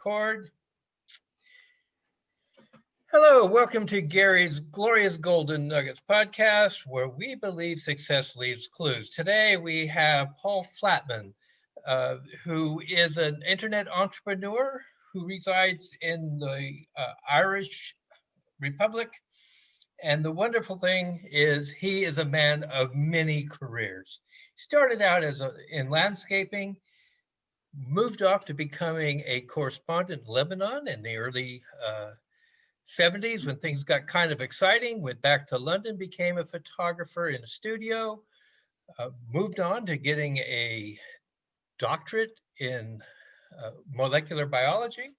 record. Hello, welcome to Gary's Glorious Golden Nuggets podcast, where we believe success leaves clues. Today we have Paul Flatman, who is an internet entrepreneur who resides in the Irish Republic. And the wonderful thing is he is a man of many careers. Started out in landscaping, moved off to becoming a correspondent in Lebanon in the early 70s when things got kind of exciting, went back to London, became a photographer in a studio, moved on to getting a doctorate in molecular biology.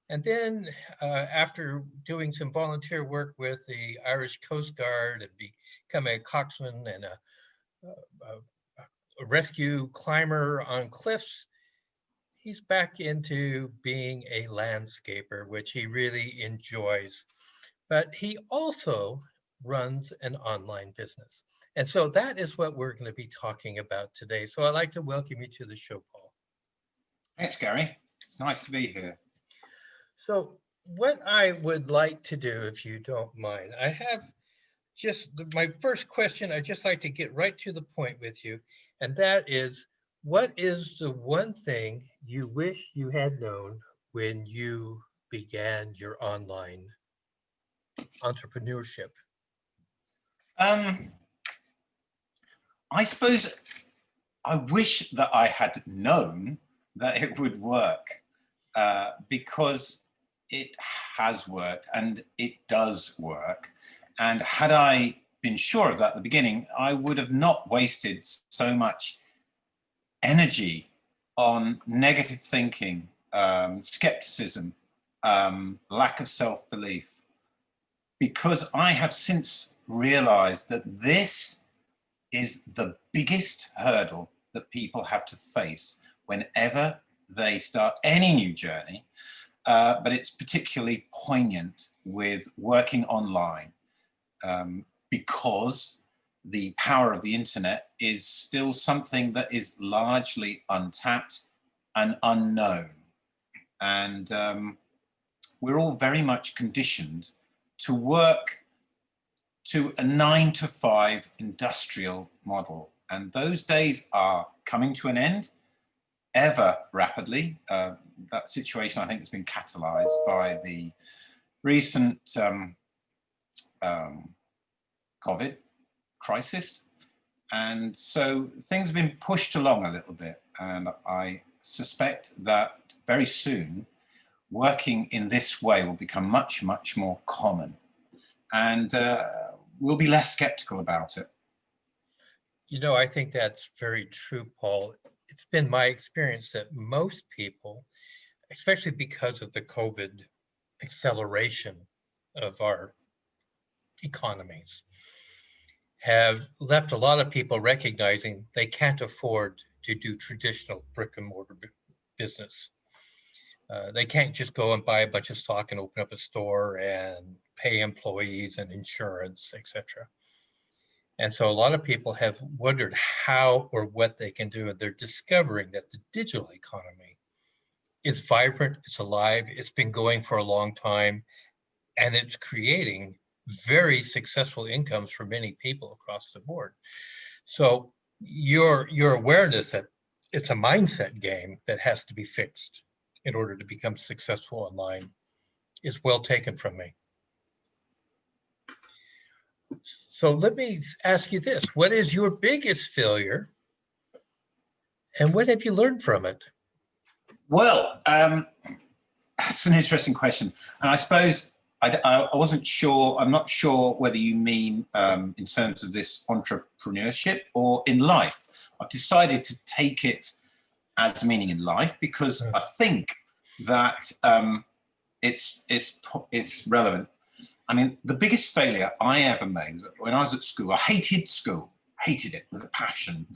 And then after doing some volunteer work with the Irish Coast Guard and becoming a coxswain and a rescue climber on cliffs, he's back into being a landscaper, which he really enjoys. But he also runs an online business. And so that is what we're going to be talking about today. So I'd like to welcome you to the show, Paul. Thanks, Gary. It's nice to be here. So what I would like to do, if you don't mind, I have just my first question. I'd just like to get right to the point with you. And that is, what is the one thing you wish you had known when you began your online entrepreneurship? I suppose I wish that I had known that it would work because it has worked and it does work. And had I been sure of that at the beginning, I would have not wasted so much energy on negative thinking, skepticism, lack of self-belief, because I have since realized that this is the biggest hurdle that people have to face whenever they start any new journey, but it's particularly poignant with working online because the power of the internet is still something that is largely untapped and unknown. And we're all very much conditioned to work to a 9-to-5 industrial model. And those days are coming to an end ever rapidly. That situation, I think, has been catalyzed by the recent COVID crisis. And so things have been pushed along a little bit. And I suspect that very soon, working in this way will become much, much more common. And we'll be less skeptical about it. You know, I think that's very true, Paul. It's been my experience that most people, especially because of the COVID acceleration of our economies, have left a lot of people recognizing they can't afford to do traditional brick and mortar business. They can't just go and buy a bunch of stock and open up a store and pay employees and insurance, etc. And so a lot of people have wondered how or what they can do, and they're discovering that the digital economy is vibrant, it's alive, it's been going for a long time, and it's creating very successful incomes for many people across the board. So your awareness that it's a mindset game that has to be fixed in order to become successful online is well taken from me. So let me ask you this. What is your biggest failure and what have you learned from it? Well, that's an interesting question. And I suppose I wasn't sure, I'm not sure whether you mean in terms of this entrepreneurship or in life. I've decided to take it as meaning in life because I think that it's relevant. I mean, the biggest failure I ever made when I was at school, I hated school, hated it with a passion.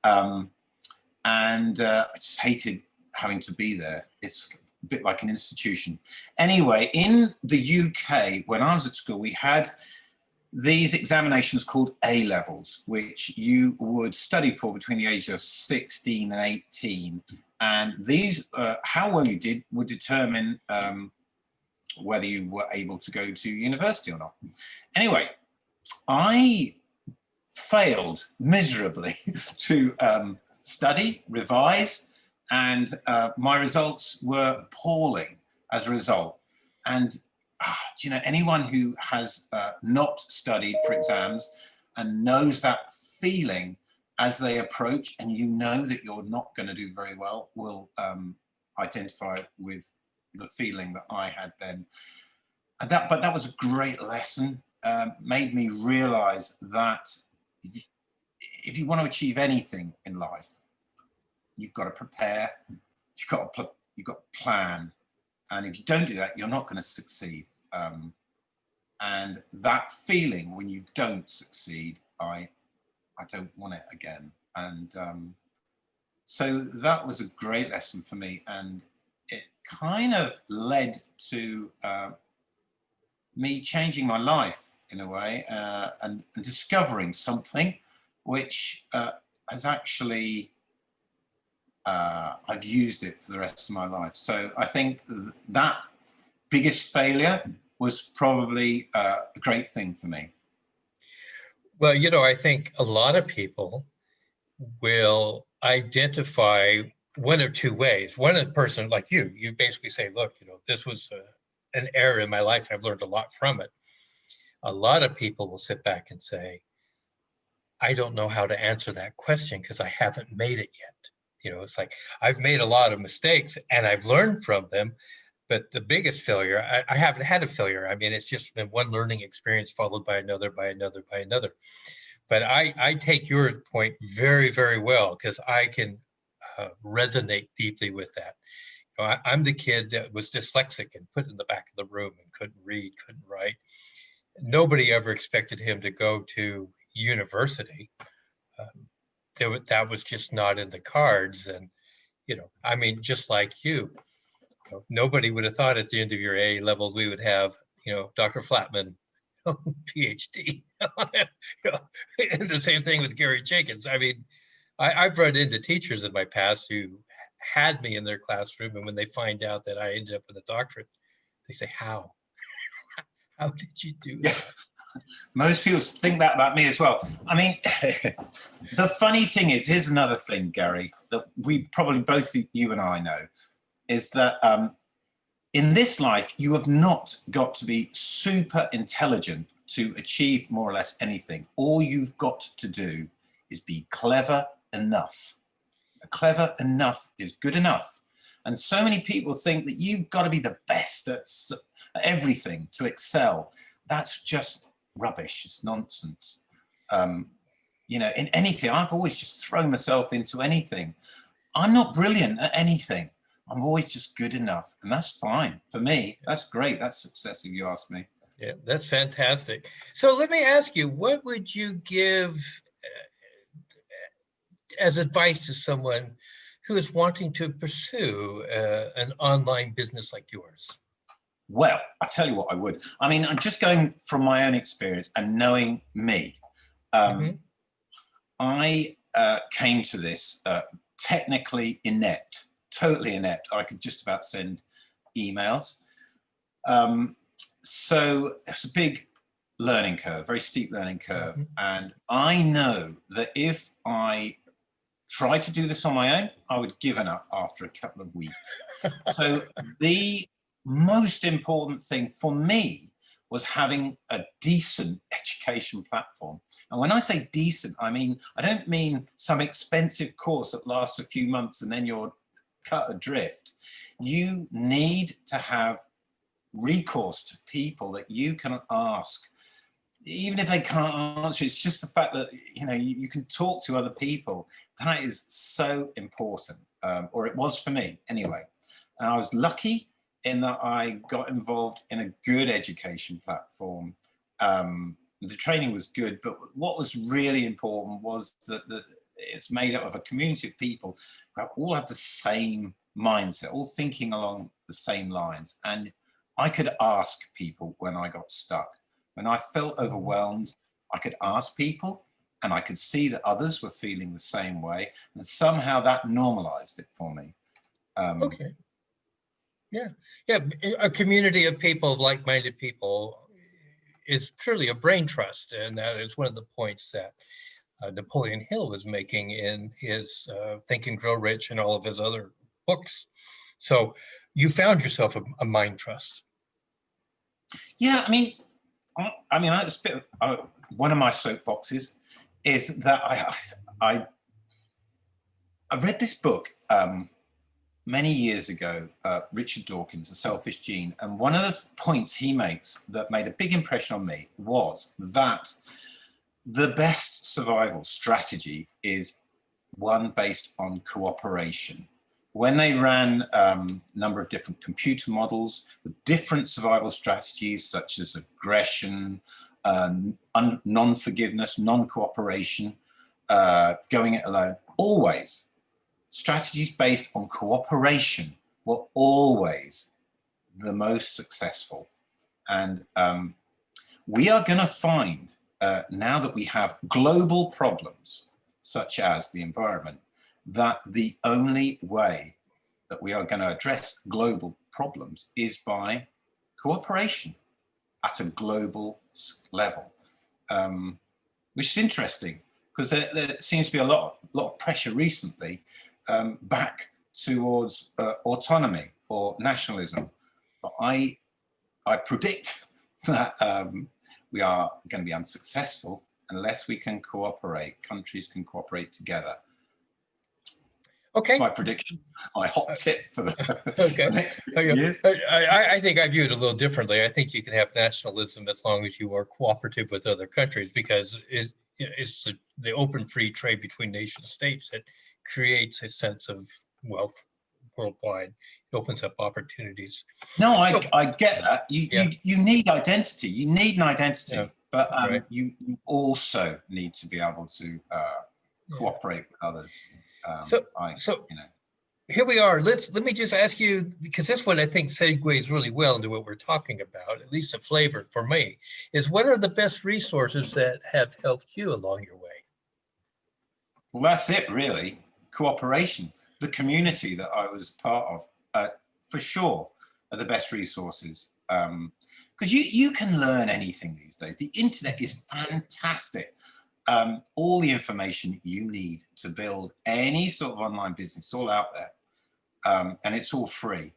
And I just hated having to be there. It's a bit like an institution. Anyway, in the UK, when I was at school, we had these examinations called A-levels, which you would study for between the ages of 16 and 18. And these, how well you did would determine whether you were able to go to university or not. Anyway, I failed miserably to study, revise, and my results were appalling as a result. And you know, anyone who has not studied for exams and knows that feeling as they approach, and you know that you're not going to do very well, will identify with the feeling that I had then. And but that was a great lesson. Made me realize that if you want to achieve anything in life, you've got to prepare, you've got to plan, and if you don't do that, you're not going to succeed. And that feeling when you don't succeed, I don't want it again. And so that was a great lesson for me, and it kind of led to me changing my life in a way, and discovering something which has actually, I've used it for the rest of my life. So I think that biggest failure was probably a great thing for me. Well, you know, I think a lot of people will identify one of two ways. One person like you basically say, look, you know, this was an error in my life. I've learned a lot from it. A lot of people will sit back and say, I don't know how to answer that question because I haven't made it yet. You know, it's like I've made a lot of mistakes and I've learned from them. But the biggest failure, I haven't had a failure. I mean, it's just been one learning experience followed by another, by another, by another. But I take your point very, very well because I can resonate deeply with that. You know, I'm the kid that was dyslexic and put in the back of the room and couldn't read, couldn't write. Nobody ever expected him to go to university. That was just not in the cards. And, you know, I mean, just like you, nobody would have thought at the end of your A levels we would have, you know, Dr. Flatman, PhD. And the same thing with Gary Jenkins. I mean, I've run into teachers in my past who had me in their classroom, and when they find out that I ended up with a doctorate, they say, "How? How did you do that?" Most people think that about me as well. I mean, the funny thing is, here's another thing, Gary, that we probably both, you and I know, is that in this life, you have not got to be super intelligent to achieve more or less anything. All you've got to do is be clever enough. Clever enough is good enough. And so many people think that you've got to be the best at everything to excel. That's just rubbish. It's nonsense. You know, in anything, I've always just thrown myself into anything. I'm not brilliant at anything. I'm always just good enough, and that's fine for me. That's great. That's success, if you ask me. Yeah, that's fantastic. So let me ask you, what would you give as advice to someone who is wanting to pursue an online business like yours? Well, I tell you what I would. I mean, I'm just going from my own experience and knowing me. I came to this technically inept, totally inept. I could just about send emails. So it's a big learning curve, very steep learning curve. And I know that if I tried to do this on my own, I would give up after a couple of weeks. So the most important thing for me was having a decent education platform. And when I say decent, I mean, I don't mean some expensive course that lasts a few months and then you're cut adrift. You need to have recourse to people that you can ask. Even if they can't answer, it's just the fact that, you know, you can talk to other people. That is so important, or it was for me anyway. And I was lucky in that I got involved in a good education platform. The training was good, but what was really important was that it's made up of a community of people who all have the same mindset, all thinking along the same lines. And I could ask people when I got stuck. When I felt overwhelmed, I could ask people, and I could see that others were feeling the same way. And somehow that normalized it for me. Okay. Yeah. Yeah. A community of people, of like-minded people, is truly a brain trust. And that is one of the points that Napoleon Hill was making in his Think and Grow Rich and all of his other books. So you found yourself a mind trust. Yeah, it's a bit one of my soapboxes is that I read this book many years ago, Richard Dawkins, The Selfish Gene, and one of the points he makes that made a big impression on me was that the best survival strategy is one based on cooperation. When they ran a number of different computer models with different survival strategies, such as aggression, non-forgiveness, non-cooperation, going it alone, always strategies based on cooperation were always the most successful. And we are going to find, now that we have global problems, such as the environment, that the only way that we are going to address global problems is by cooperation at a global level, which is interesting because there seems to be a lot of pressure recently back towards autonomy or nationalism. But I predict that we are going to be unsuccessful unless we can cooperate. Countries can cooperate together. Okay. That's my prediction. My hot tip for the, okay. the next years. I think I view it a little differently. I think you can have nationalism as long as you are cooperative with other countries, because it's the open free trade between nation states that creates a sense of wealth worldwide. It opens up opportunities. No, I get that. You need identity. You need an identity, Yeah, but right. you also need to be able to cooperate with others. Here we are. Let me just ask you, because this one I think segues really well into what we're talking about, at least a flavor for me, is what are the best resources that have helped you along your way? Well, that's it, really. Cooperation. The community that I was part of, for sure, are the best resources. Because you can learn anything these days. The internet is fantastic. All the information you need to build any sort of online business, all out there. And it's all free.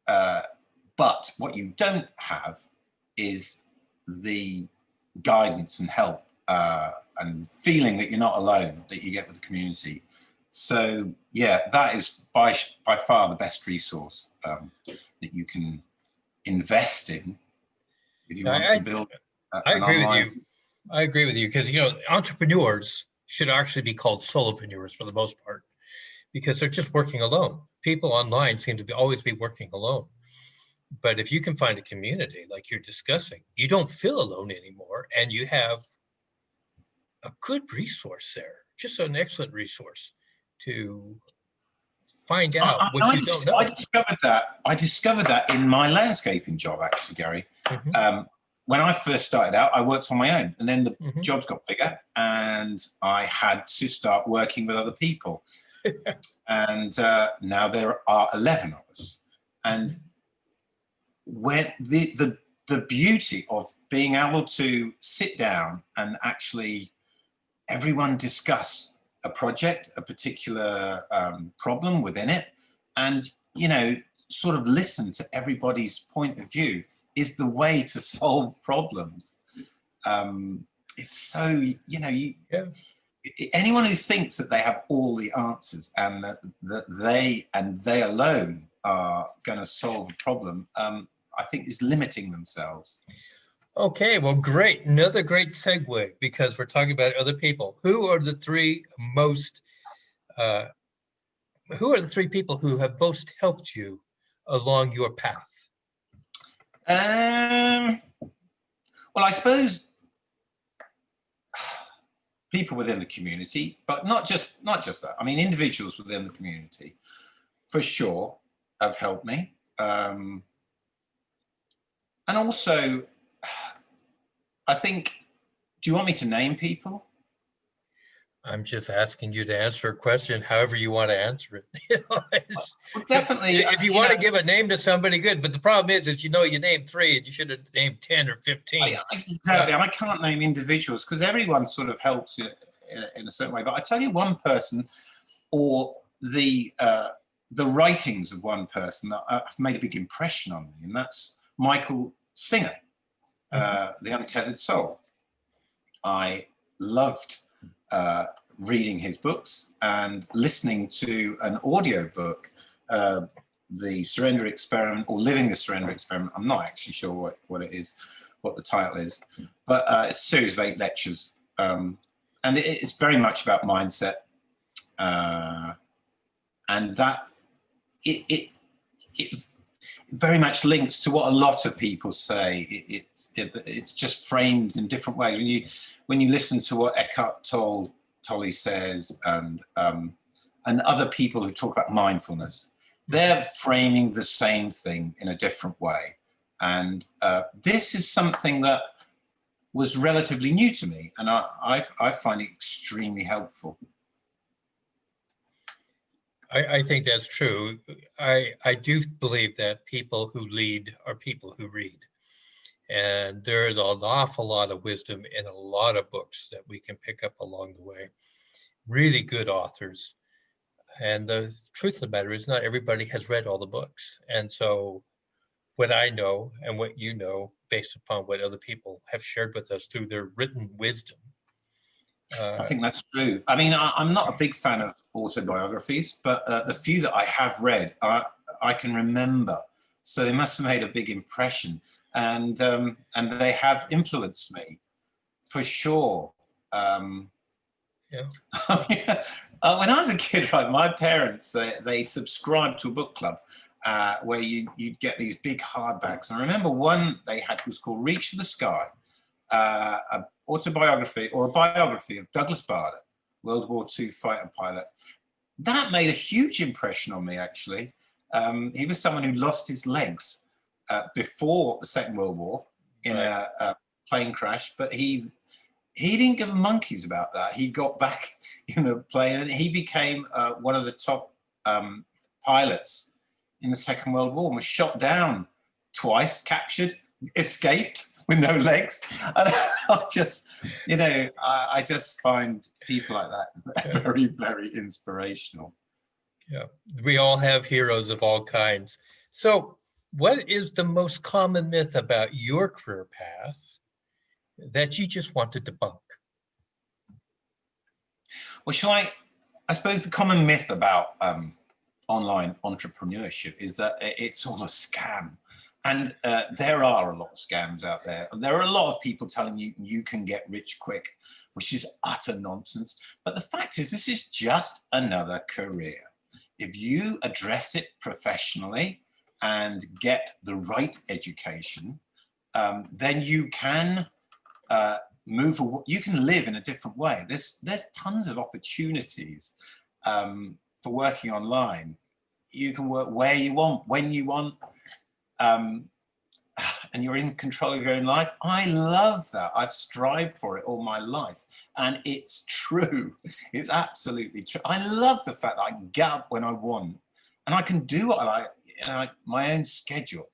But what you don't have is the guidance and help and feeling that you're not alone that you get with the community. So yeah, that is by far the best resource that you can invest in if you want to build I an agree online. with you. I agree with you, because entrepreneurs should actually be called solopreneurs for the most part, because they're just working alone. People online seem to always be working alone. But if you can find a community like you're discussing, you don't feel alone anymore, and you have a good resource there, just an excellent resource to find out what you don't know. I discovered that in my landscaping job, actually, Gary. When I first started out, I worked on my own, and then the jobs got bigger, and I had to start working with other people. And now there are 11 of us, and when the beauty of being able to sit down and actually everyone discuss a project, a particular problem within it, and sort of listen to everybody's point of view is the way to solve problems. It's so anyone who thinks that they have all the answers and that they alone are going to solve a problem, I think is limiting themselves. Okay, well, great. Another great segue, because we're talking about other people. Who are the three people who have most helped you along your path? Well, I suppose people within the community, but not just that. I mean, individuals within the community, for sure, have helped me. And also, I think, do you want me to name people? I'm just asking you to answer a question however you want to answer it. Well, definitely, If you you want know, to give a name to somebody, good. But the problem is you name three and you should have named 10 or 15. exactly. And I can't name individuals because everyone sort of helps in a certain way. But I tell you one person, or the writings of one person that have made a big impression on me, and that's Michael Singer, The Untethered Soul. I loved reading his books and listening to an audio book, The Surrender Experiment, or Living the Surrender Experiment. I'm not actually sure what it is, what the title is, but it's a series of 8 lectures. And it's very much about mindset. And that it very much links to what a lot of people say. It's just framed in different ways. When you listen to what Eckhart Tolle says, and other people who talk about mindfulness, they're framing the same thing in a different way. And this is something that was relatively new to me, and I find it extremely helpful. I think that's true. I do believe that people who lead are people who read. And there is an awful lot of wisdom in a lot of books that we can pick up along the way. Really good authors. And the truth of the matter is not everybody has read all the books. And so what I know and what you know, based upon what other people have shared with us through their written wisdom. I think that's true. I mean, I'm not a big fan of autobiographies, but the few that I have read, I can remember. So they must have made a big impression, and they have influenced me, for sure. Yeah. When I was a kid, right, my parents they subscribed to a book club where you'd get these big hardbacks. And I remember one they had was called Reach for the Sky. An autobiography or a biography of Douglas Bader, World War II fighter pilot. That made a huge impression on me, actually. He was someone who lost his legs before the Second World War in a plane crash, but he didn't give a monkeys about that. He got back in the plane and he became one of the top pilots in the Second World War and was shot down twice, captured, escaped with no legs. And I just, I just find people like that very, very inspirational. Yeah, we all have heroes of all kinds. So what is the most common myth about your career path that you just want to debunk? Well, I suppose the common myth about online entrepreneurship is that it's all a scam. And there are a lot of scams out there. There are a lot of people telling you you can get rich quick, which is utter nonsense. But the fact is, this is just another career. If you address it professionally and get the right education, then you can you can live in a different way. There's tons of opportunities for working online. You can work where you want, when you want, and you're in control of your own life. I love that. I've strived for it all my life, and it's true. It's absolutely true. I love the fact that I can get up when I want, and I can do what I like, my own schedule.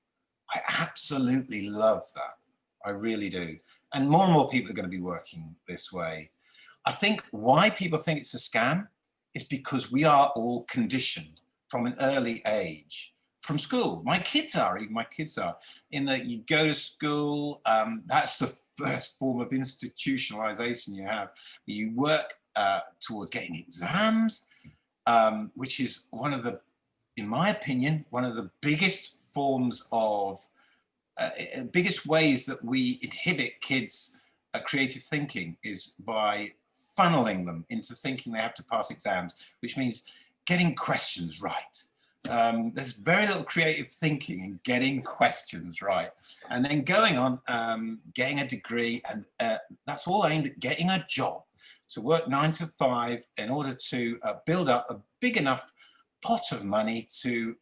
I absolutely love that. I really do. And more people are going to be working this way. I think why people think it's a scam is because we are all conditioned from an early age, from school. My kids are, in that you go to school, that's the first form of institutionalization you have. You work towards getting exams, which is in my opinion, one of the biggest forms of biggest ways that we inhibit kids' creative thinking is by funneling them into thinking they have to pass exams, which means getting questions right. There's very little creative thinking in getting questions right. And then going on, getting a degree, and that's all aimed at getting a job, to work 9 to 5 in order to build up a big enough pot of money to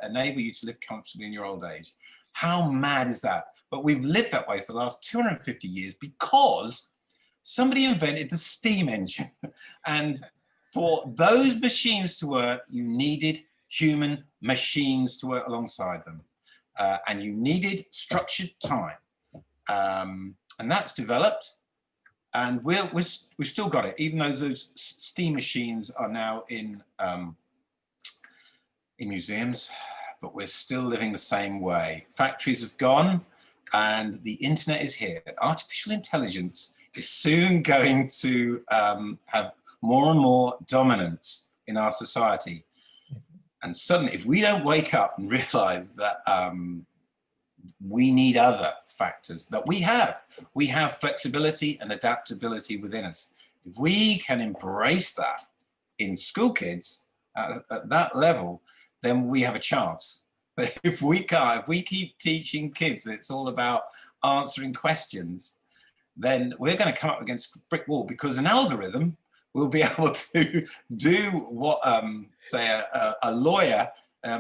enable you to live comfortably in your old age. How mad is that? But we've lived that way for the last 250 years because somebody invented the steam engine. And for those machines to work, you needed human machines to work alongside them. And you needed structured time. And that's developed. And we've still got it, even though those steam machines are now in museums, but we're still living the same way. Factories have gone and the internet is here. Artificial intelligence is soon going to have more and more dominance in our society. And suddenly, if we don't wake up and realize that we need other factors that we have flexibility and adaptability within us. If we can embrace that in school kids at that level, then we have a chance. But if we can't, if we keep teaching kids that it's all about answering questions, then we're going to come up against a brick wall, because an algorithm will be able to do what, say, a lawyer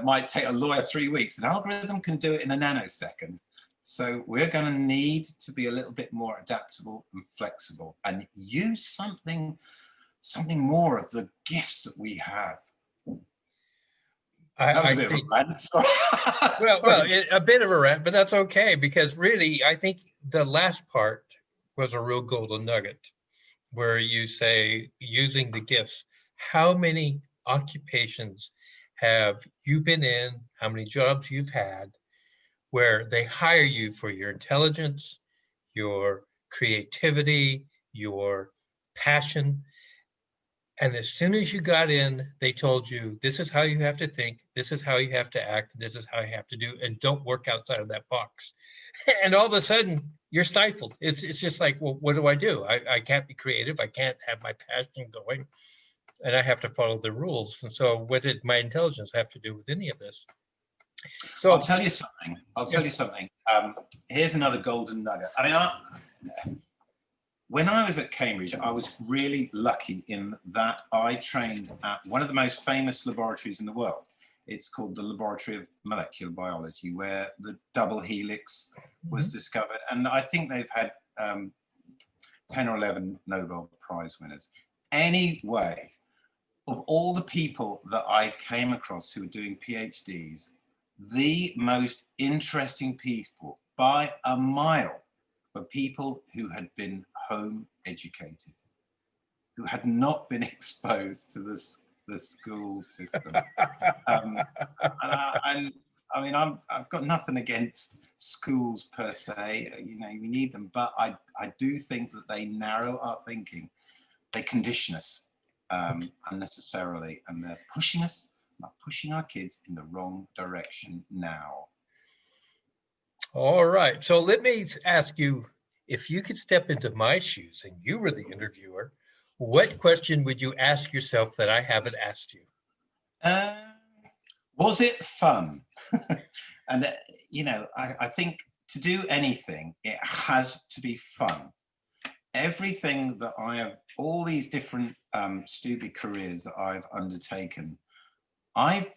might take a lawyer 3 weeks. An algorithm can do it in a nanosecond. So we're going to need to be a little bit more adaptable and flexible and use something more of the gifts that we have. That was a bit of a rant. Well, a bit of a rant, but that's okay, because really, I think the last part was a real golden nugget, where you say, using the gifts, how many occupations have you been in, how many jobs you've had, where they hire you for your intelligence, your creativity, your passion. And as soon as you got in, they told you, this is how you have to think, this is how you have to act, this is how you have to do, and don't work outside of that box. And all of a sudden, you're stifled. It's just like, well, what do? I can't be creative. I can't have my passion going, and I have to follow the rules. And so what did my intelligence have to do with any of this? So I'll tell you something. Here's another golden nugget. I mean, when I was at Cambridge, I was really lucky in that I trained at one of the most famous laboratories in the world. It's called the Laboratory of Molecular Biology, where the double helix was discovered. And I think they've had 10 or 11 Nobel Prize winners. Anyway, of all the people that I came across who were doing PhDs, the most interesting people by a mile were people who had been home educated, who had not been exposed to the school system. And I mean, I've got nothing against schools per se, you know, we need them, but I do think that they narrow our thinking. They condition us unnecessarily, and they're pushing our kids in the wrong direction now. all right. So let me ask you, if you could step into my shoes and you were the interviewer, what question would you ask yourself that I haven't asked you? Was it fun? And, you know, I think to do anything, it has to be fun. Everything that I have, all these different stupid careers that I've undertaken, I've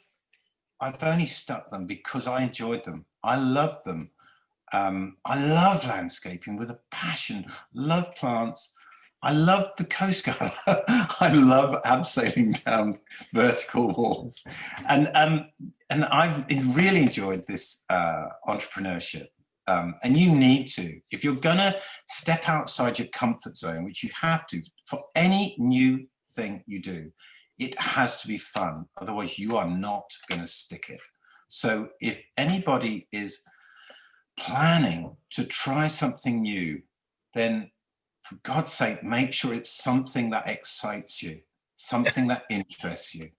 only stuck them because I enjoyed them. I loved them. I love landscaping with a passion, love plants. I love the Coast Guard. I love abseiling down vertical walls. And I've really enjoyed this entrepreneurship. And you need to, if you're gonna step outside your comfort zone, which you have to, for any new thing you do, it has to be fun. Otherwise you are not gonna stick it. So if anybody is planning to try something new, then for God's sake, make sure it's something that excites you, something that interests you.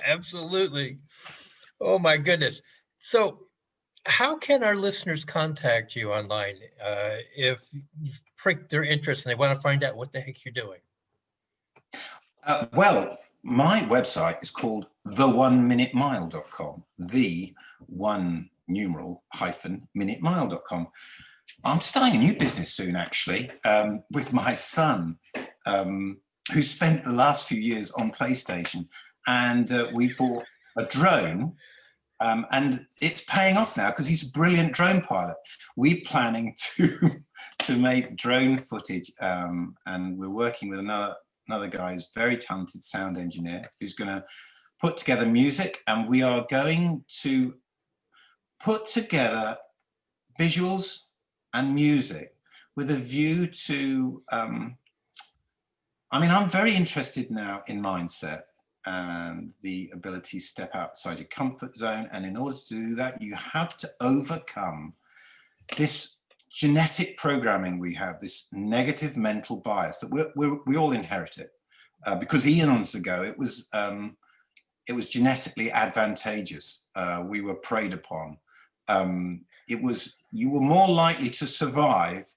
Absolutely. Oh my goodness. So how can our listeners contact you online if you've pricked their interest and they want to find out what the heck you're doing? Well, my website is called the1minutemile.com, the one numeral hyphen minutemile.com. I'm starting a new business soon, actually, with my son, who spent the last few years on PlayStation, and we bought a drone And it's paying off now because he's a brilliant drone pilot. We're planning to make drone footage, and we're working with another guy who's a very talented sound engineer who's going to put together music, and we are going to put together visuals and music with a view to, I mean, I'm very interested now in mindset and the ability to step outside your comfort zone. And in order to do that, you have to overcome this genetic programming we have, this negative mental bias that we all inherit it. Because eons ago, it was genetically advantageous. We were preyed upon. You were more likely to survive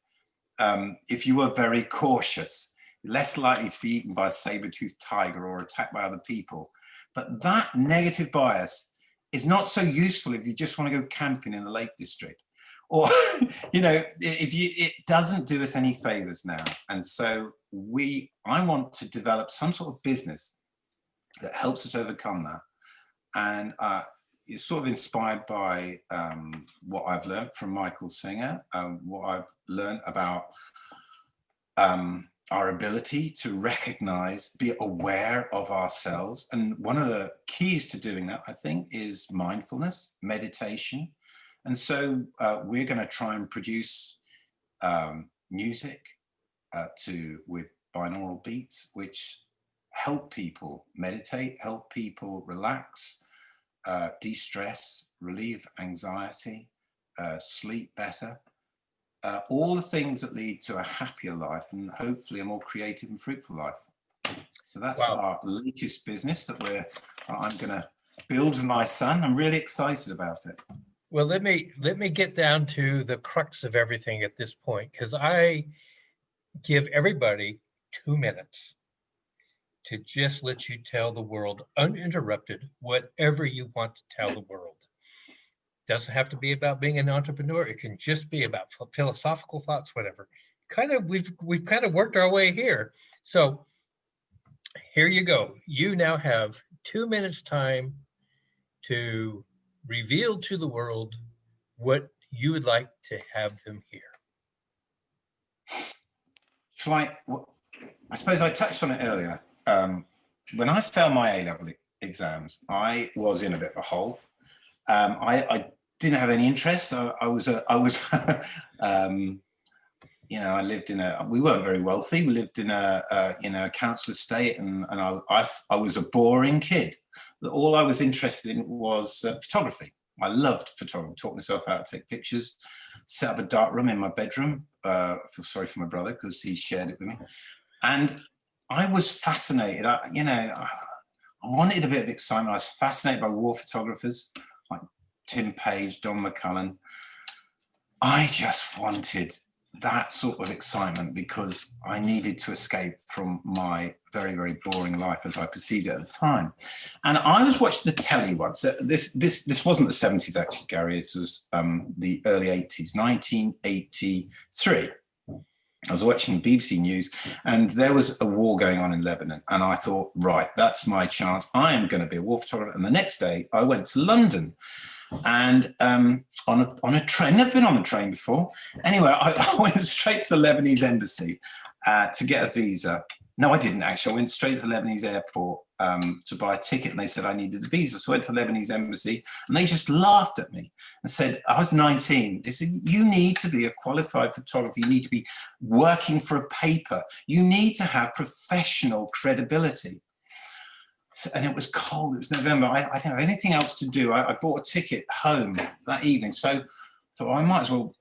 if you were very cautious, less likely to be eaten by a saber-toothed tiger or attacked by other people. But that negative bias is not so useful if you just want to go camping in the Lake District. Or, you know, it doesn't do us any favors now. And so I want to develop some sort of business that helps us overcome that. And it's sort of inspired by what I've learned from Michael Singer, what I've learned about our ability to recognize, be aware of ourselves. And one of the keys to doing that, I think, is mindfulness, meditation. And so we're going to try and produce music with binaural beats, which help people meditate, help people relax, de-stress, relieve anxiety, sleep better. All the things that lead to a happier life and hopefully a more creative and fruitful life. So that's our latest business that I'm going to build with my son. I'm really excited about it. Well, let me get down to the crux of everything at this point, because I give everybody 2 minutes to just let you tell the world uninterrupted whatever you want to tell the world. Doesn't have to be about being an entrepreneur. It can just be about philosophical thoughts, whatever. We've kind of worked our way here. So here you go. You now have 2 minutes time to reveal to the world what you would like to have them hear. I suppose I touched on it earlier. When I failed my A-level exams, I was in a bit of a hole. I didn't have any interest. So I was, you know, I lived we weren't very wealthy. We lived in a council estate, and I was a boring kid. All I was interested in was photography. I loved photography, taught myself how to take pictures, set up a dark room in my bedroom. I feel sorry for my brother because he shared it with me. And I was fascinated. I wanted a bit of excitement. I was fascinated by war photographers like Tim Page, Don McCullen. I just wanted that sort of excitement because I needed to escape from my very, very boring life as I perceived it at the time. And I was watching the telly once. This wasn't the 70s, actually, Gary. This was the early 80s, 1983. I was watching BBC News, and there was a war going on in Lebanon. And I thought, right, that's my chance. I am going to be a war photographer. And the next day, I went to London. And on a train, never been on a train before. Anyway, I went straight to the Lebanese embassy to get a visa. No, I didn't actually. I went straight to the Lebanese airport to buy a ticket, and they said I needed a visa. So I went to the Lebanese embassy, and they just laughed at me and said, I was 19. They said, you need to be a qualified photographer. You need to be working for a paper. You need to have professional credibility. And it was cold, it was November. I didn't have anything else to do. I bought a ticket home that evening. So I thought I might as well,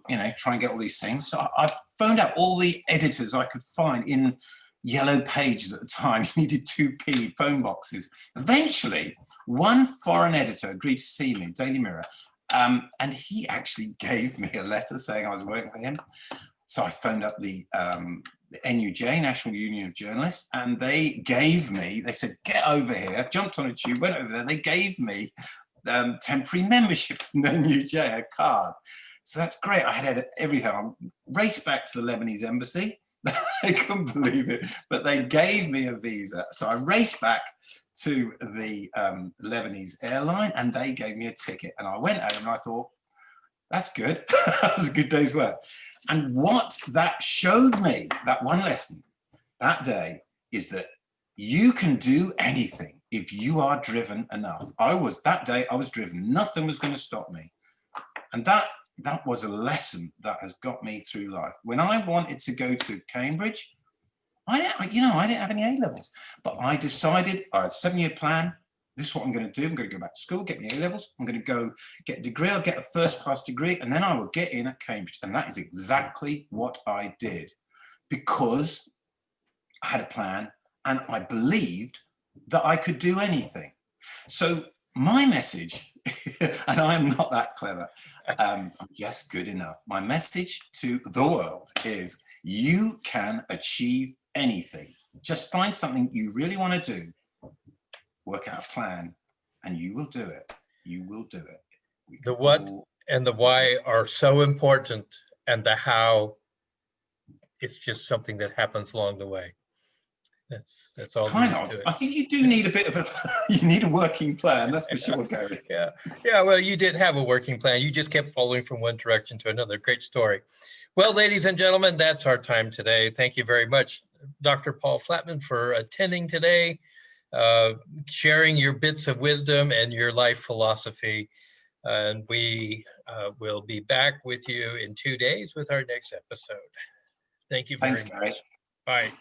you know, try and get all these things. So I phoned out all the editors I could find in Yellow Pages at the time. You needed 2p phone boxes. Eventually, one foreign editor agreed to see me, Daily Mirror, and he actually gave me a letter saying I was working for him. So I phoned up the NUJ, National Union of Journalists, and they said, get over here. Jumped on a tube, went over there. They gave me temporary membership from the NUJ, a card. So that's great. I had everything. I raced back to the Lebanese embassy. I couldn't believe it, but they gave me a visa. So I raced back to the Lebanese airline, and they gave me a ticket. And I went home and I thought, that's good. That was a good day's work. And what that showed me, that one lesson that day, is that you can do anything if you are driven enough. That day I was driven. Nothing was going to stop me. And that was a lesson that has got me through life. When I wanted to go to Cambridge, I didn't have any A-levels, but I decided, I had a 7-year plan. This is what I'm going to do. I'm going to go back to school, get my A-levels. I'm going to go get a degree. I'll get a first-class degree, and then I will get in at Cambridge. And that is exactly what I did, because I had a plan and I believed that I could do anything. So my message, and I'm not that clever, I'm just good enough. My message to the world is you can achieve anything. Just find something you really want to do, work out a plan, and you will do it. You will do it. The what and the why are so important, and the how, it's just something that happens along the way. That's all there is to it. I think you do need a bit of you need a working plan, that's for sure, Gary. Yeah, well, you did have a working plan. You just kept following from one direction to another. Great story. Well, ladies and gentlemen, that's our time today. Thank you very much, Dr. Paul Flatman, for attending today, sharing your bits of wisdom and your life philosophy. And we will be back with you in 2 days with our next episode. Thank you very much. Thanks, Gary. Bye.